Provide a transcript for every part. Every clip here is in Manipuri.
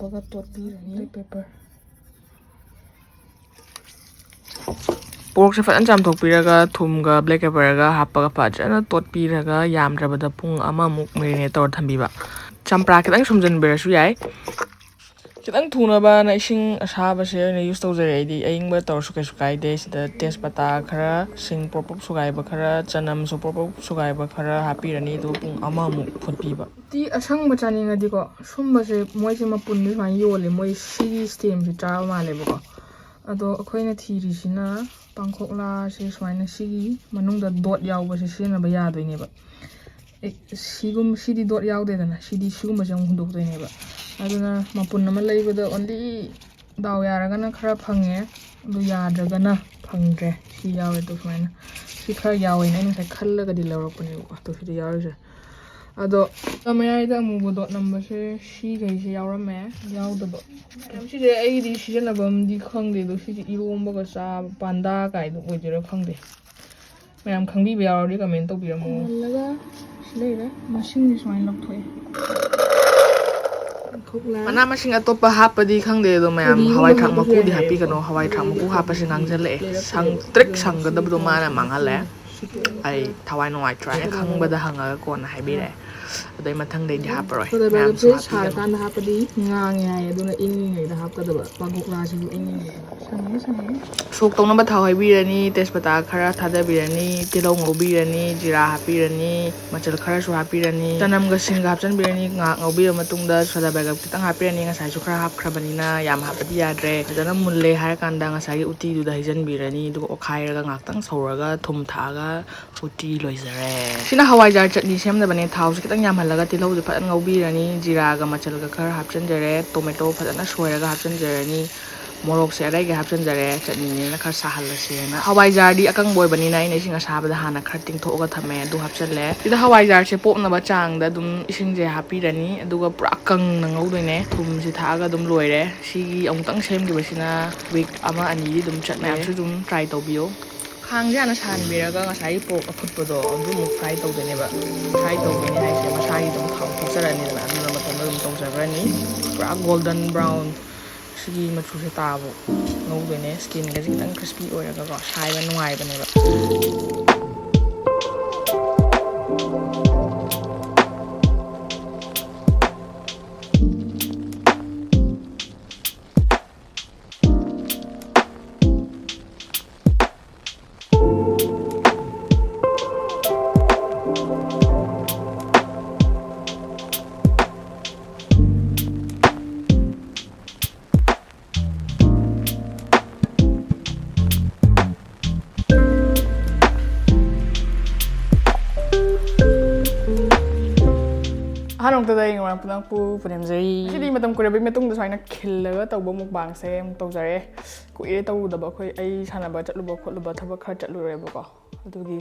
ꯍꯥꯞꯄꯒ ꯇꯣꯠꯄꯤꯔꯅꯤ ꯄꯦꯄꯔ ꯄꯣꯔꯛꯁꯦ ꯐꯖꯅ ꯆꯥꯝꯊꯣꯛꯄꯤꯔꯒ ꯊꯨꯝꯒ ꯕ꯭ꯂꯦꯛ ꯄꯦꯄꯔꯒ ꯍꯥꯞꯄꯒ ꯐꯖꯅ ꯇꯣꯠꯄꯤꯔꯒ ꯌꯥꯝꯗ꯭ꯔꯕꯗ ꯄꯨꯡ ꯑꯃꯃꯨꯛ ꯃꯦꯔꯤꯅꯦꯠ ꯇꯧꯔ ꯊꯝꯕꯤꯕ ꯆꯝꯄ꯭ꯔꯥ ꯈꯤꯇꯪ ꯁꯨꯝꯖꯤꯟꯕꯤꯔꯁꯨ ꯌꯥꯏ खितंग थुनबाना इसिंग असाबसे ओइना यूज तौजरे आइदि अइंगबा तौरसु कैसु काइदे सिदा तेजपत्ता खरा सिंग पोपप सुगाइबा खरा चनम सु पोपप सुगाइबा खरा हापिरनी दो पुंग अमामु फुटपीबा ती असंग चानिंगदिको सुंबसे मोइसे मपुन सुमाइ योले मोइ सिगी स्टेम से चाव मालेबको अदो अखोइना थीरिसिना पांखोकला से सुमाइना सिगी मनुंगदा डॉट यावबसे सिनबा यादोइनेबा सिगुम सिदी डॉट यावदेदना सिदी सिगुमसे अमु हुंदोकदोइनेबा अदुना मपुन अमा लैबदा ओनली दाव यारगना खरा फंगे अदु याद्रगना फंग्रे सि यावे तो सुमाइना सि खरा यावेना इन साइ खल्लगदि लौरकपनेबको तो सिदि यावसे अदो तमयाइदा अमुबो डॉट नंबरसे सि गैसे यावरमे यावदबो सिदे अइदि सिजनबमदि खंगदे दो सिदि इरोंबगा चा पांडा काइदो ओइदिरा खंगदे मैम खंगबीबा यावरदि कमेंट तौबिरमो लगा सिलेरे मसिंगनि सुमाइन लौथोए mana masing atopa hapadi khangde do mayam hawai thak maku di happy kano hawai thak maku hapase ngangjale sang trick sanggadabdo mana mangale ai thawai no ai try khangbada hanga kon haibire adai mathang dei di haparoi mayam so happy kan hapadi ngange ai aduna ingi da hapkadaba pagokla si ingi sangi sangi sok tong namba thawai birani tespata khara thadabirani tilong ngobirani jira hapirani machal khara su hapirani tanam ga singa hapchan birani nga ngobira matungda soda baga kitang hapirani nga sai su khara hapkhrabanina yam hapadi yadre jana mulle har kanda nga sai uti du da hijan birani du okhaira ga ngaktang sauraga thum thaga uti loizare sina hawai jar chutney semda bane thaw su kitang yam halaga tilau du phan ngobirani jira ga machal ga khara hapchan jare tomato phadana soiraga hapchan jarani morok se arai ga hapchan jare chutney na khar sahalase na hawai jar di akang boy bani na ina singa sabada hana khar ting thoga thame du hapchan le ida hawai jar se pop na ba chang da dum ising je happy rani aduga pura kang na ngaudoine thum si thaga dum loire sigi amutang sem gi basina week ama ani di dum chat mayam su dum try tawbiyo khang ja na san biraga nga sai pok aphutpado dum mu fry tawdene ba fry tawbini haise masai dum thau thosarani na aduna matam dum tawjarani pura golden brown sigi machu se tabo ngaudoine skin ga jitang crispy oiraga ko sai ba nuai bane ba Hanong today ngorang punang pu punemjari sidi matam kurabi metung da saina khillaga tawba mukbang se am tawjare ku e tawdaba khoi ai sanaba chatluba khotluba thaba khar chatlureba ko adugi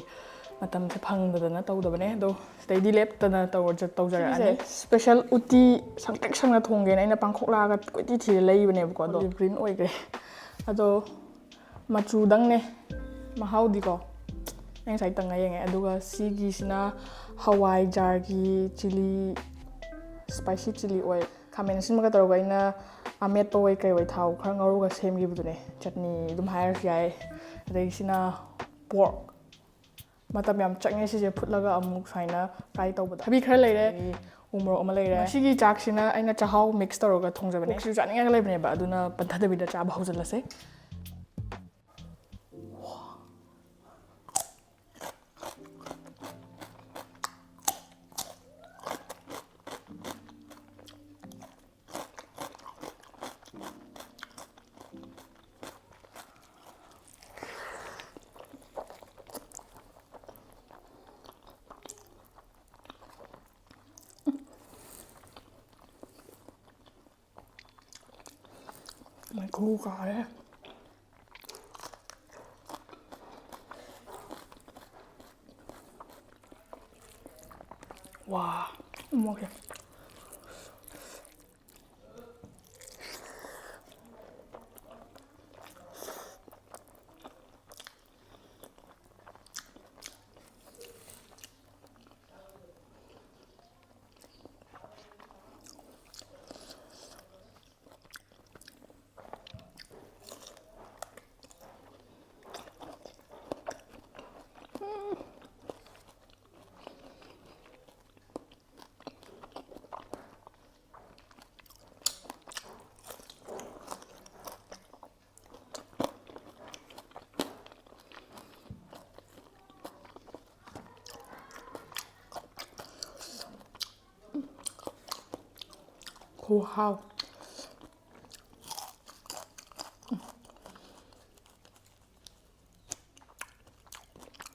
matam se phangdana tawdabane do steady lap tana tawjara ani special uti sangtek sangna thongge na ina pangkhokla ga koiti thi leibane ko do green oigre ado machu dangne mahaudi ko ang sai tanga yenge aduga sigi sina hawai jar gi chili spicy chili oil khamen sinmaga tawga ina amet toy kai wai thau khar ngaruga semgi budune chutney dum hair yai adai sina pork matam yam chaknge si je phutlaga amuk saina fry tawbada habi khar leire umro ama leire sigi chak sina aina chahau mix tawga thongjabane su chaninga ga leibane ba aduna panthada bida cha bahaujalase Mày cool cả đấy. Wow, ngon kìa. ꯈꯨꯍꯥꯎ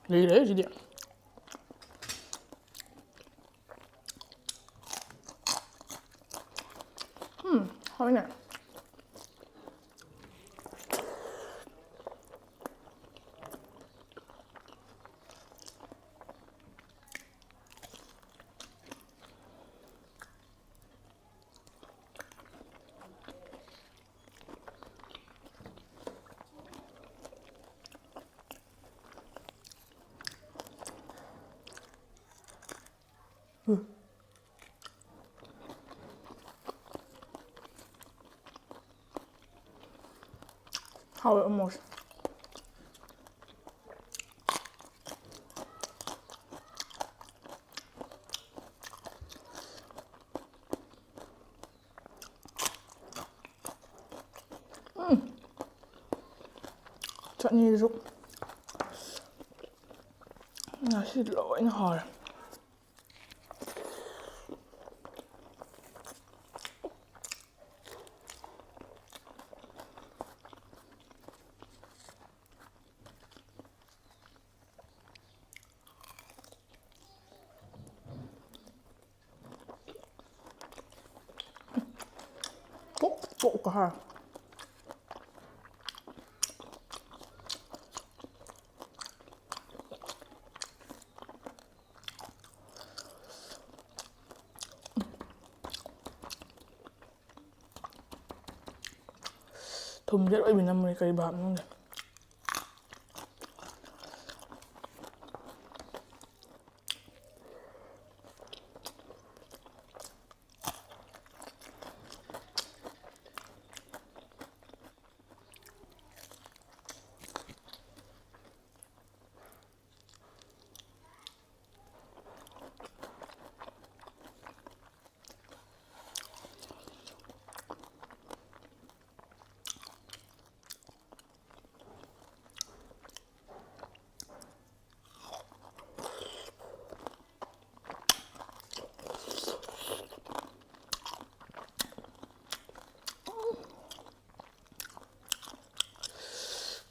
ꯂꯩꯔꯦ ꯁꯤꯗꯤ ꯍꯥꯎꯏꯅꯦ hào almost chutneyꯁꯨ ꯉꯁꯤ ꯂꯣꯏꯅ ꯍꯥꯎꯔꯦ ꯄꯣꯛꯀ ꯍꯥꯏ ꯊꯨꯝꯁꯦ ꯂꯣꯏ ꯅꯝꯃꯦ ꯀꯔꯤ ꯚꯥꯞꯅꯣ ꯈꯪꯗꯦ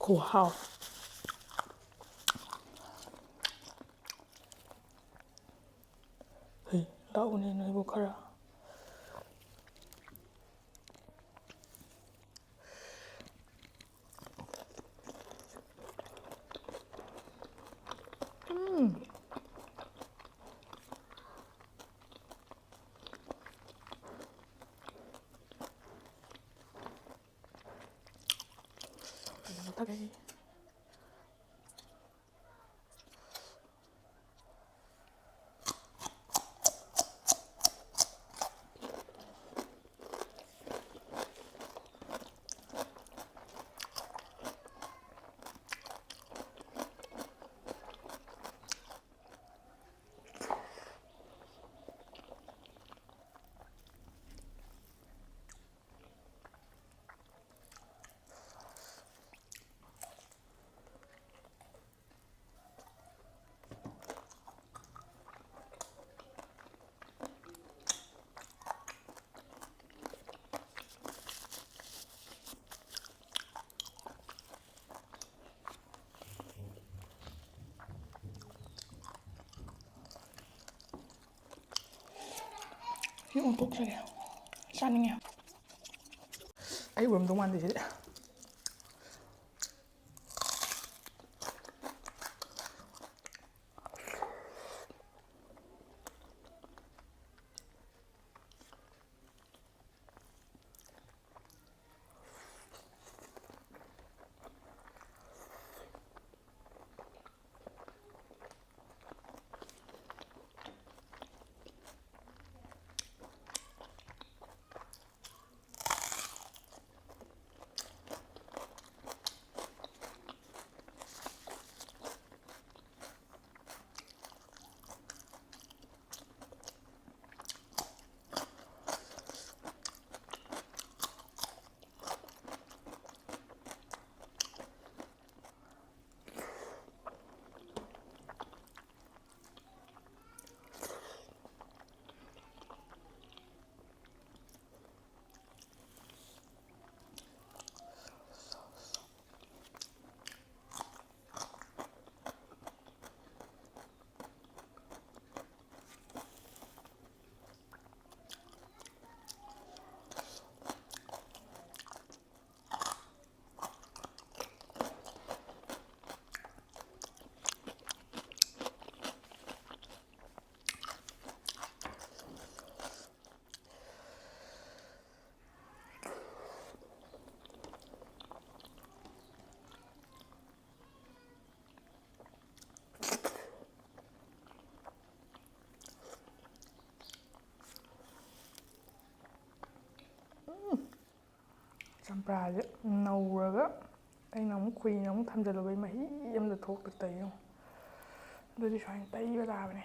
ꯈꯨꯍꯥꯎ ꯂꯥꯛꯎꯅꯦ ꯅꯣꯏꯕꯨ ꯈꯔ ꯁꯤ ꯑꯣꯟꯊꯣꯛꯆꯒꯦ ꯆꯥꯅꯤꯡꯉꯦ ꯑꯩ ꯎꯔꯝꯗꯧ ꯃꯥꯟꯗꯦ ꯁꯤꯗꯤ ꯆꯝꯄ꯭ꯔꯥꯁꯦ ꯅꯧꯔꯒ ꯑꯩꯅ ꯑꯃꯨꯛ ꯀꯨꯏꯅ ꯑꯃꯨꯛ ꯊꯝꯖꯤꯜꯂꯨꯕꯩ ꯃꯍꯤ ꯑꯃꯗ ꯊꯣꯛꯇ ꯇꯩꯌꯨ ꯑꯗꯨꯗꯤ ꯁꯨꯃꯥꯏꯅ ꯇꯩꯕ ꯇꯥꯕꯅꯦ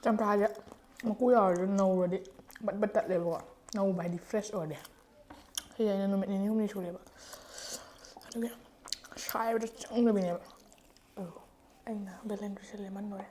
ꯆꯝꯄ꯭ꯔꯥꯁꯦ ꯃꯀꯨ ꯌꯥꯎꯔꯁꯨ ꯅꯧꯔꯗꯤ ꯕꯠ ꯕꯠ ꯇꯠꯂꯦꯕꯀꯣ ꯅꯧꯕ ꯍꯥꯏꯗꯤ ꯐ꯭ꯔꯦꯁ ꯑꯣꯏꯔꯗꯤ ꯁꯤꯁꯦ ꯑꯩꯅ ꯅꯨꯃꯤꯠ 2-3 ꯁꯨꯔꯦꯕ ꯑꯗꯨꯒꯤ ꯁꯥꯏꯕꯗ ꯆꯪꯗꯕꯤꯅꯦꯕ ꯑꯩꯅ ꯕꯦꯂꯦꯟꯗ꯭ꯔꯤꯁꯦ ꯂꯦꯃꯟ ꯂꯣꯏꯔꯦ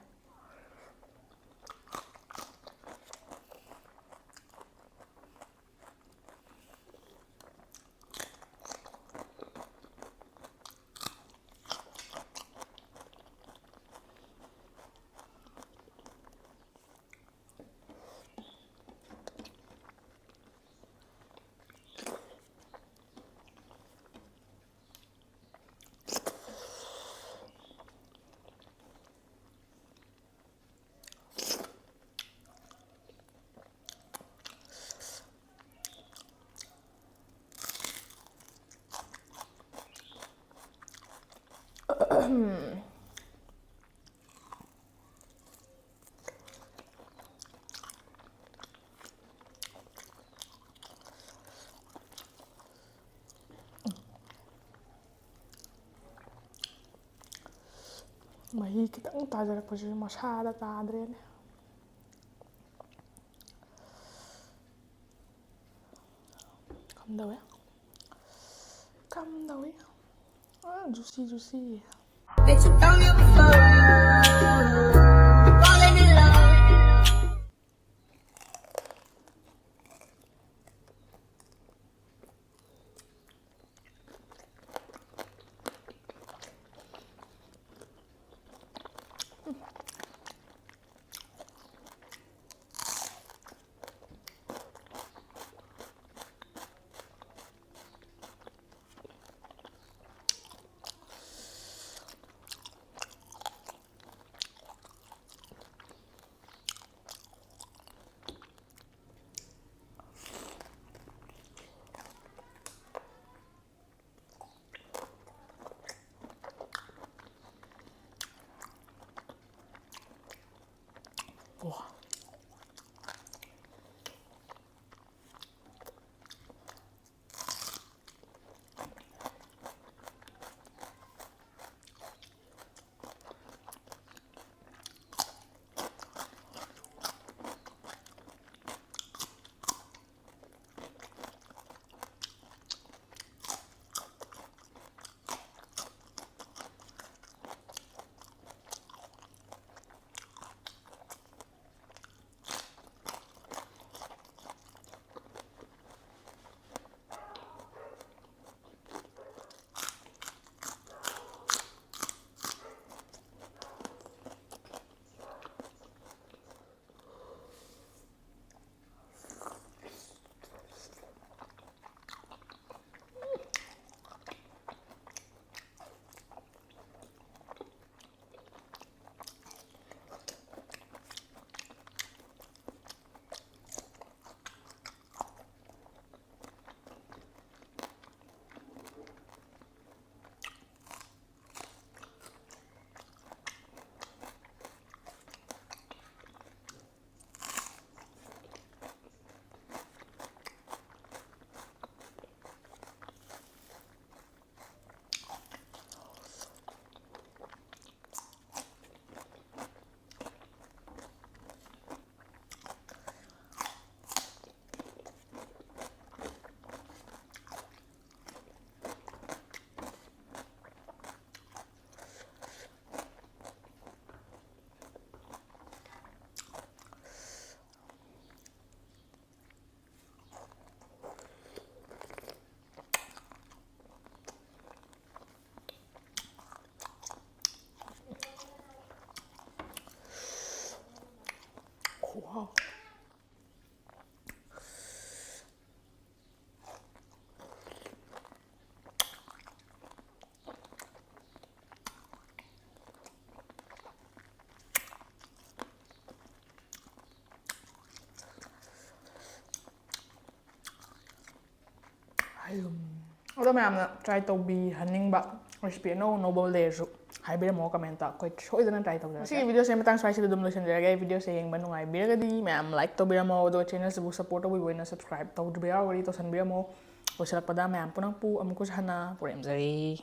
ꯃꯍꯤ ꯈꯤꯇꯪ ꯇꯥꯖꯔꯛꯄꯁꯤꯁꯨ ꯃꯁꯥꯗ ꯇꯥꯗ꯭ꯔꯦꯅꯦ ꯀꯝꯗꯧꯋꯦ ꯀꯝꯗꯧꯋꯤ ꯖꯨꯁꯤ ꯖꯨꯁꯤ ꯑꯗꯣ ꯃꯌꯥꯝꯅ ꯇ꯭ꯔꯥꯏ ꯇꯧꯕꯤꯍꯟꯅꯤꯡꯕ ꯔꯦꯁꯤꯄꯤ ꯑꯅꯧ ꯑꯅꯧꯕ ꯂꯩꯔꯁꯨ ꯍꯥꯏꯕꯤꯔꯝꯃꯣ ꯀꯃꯦꯟꯇ ꯑꯩꯈꯣꯏ ꯁꯣꯏꯗꯅ ꯇ꯭ꯔꯥꯏ ꯇꯧꯖꯔꯒꯦ ꯁꯤꯒꯤ ꯚꯤꯗꯤꯑꯣꯁꯦ ꯃꯇꯥꯡ ꯁ꯭ꯋꯥꯏꯁꯤꯗ ꯑꯗꯨꯝ ꯂꯣꯏꯁꯤꯟꯖꯔꯒꯦ ꯑꯩ ꯚꯤꯗꯤꯑꯣꯁꯦ ꯌꯦꯡꯕ ꯅꯨꯡꯉꯥꯏꯕꯤꯔꯒꯗꯤ ꯃꯌꯥꯝ ꯂꯥꯏꯛ ꯇꯧꯕꯤꯔꯝꯃꯣ ꯑꯗꯨꯒ ꯆꯦꯅꯦꯜꯁꯤꯕꯨ ꯁꯞꯄꯣꯔꯠ ꯇꯧꯕꯤꯕ ꯑꯣꯏꯅ ꯁꯕꯁꯀ꯭ꯔꯥꯏꯕ ꯇꯧꯗ꯭ꯔꯤꯕ ꯌꯥꯎꯔꯒꯗꯤ ꯇꯧꯁꯟꯕꯤꯔꯝꯃꯣ ꯂꯣꯏꯁꯤꯜꯂꯛꯄꯗ ꯃꯌꯥꯝ ꯄꯨꯟꯅ ꯑꯃꯨꯛꯀꯁꯨ ꯍꯟꯅ ꯄꯨꯔꯦꯝꯖꯔꯤ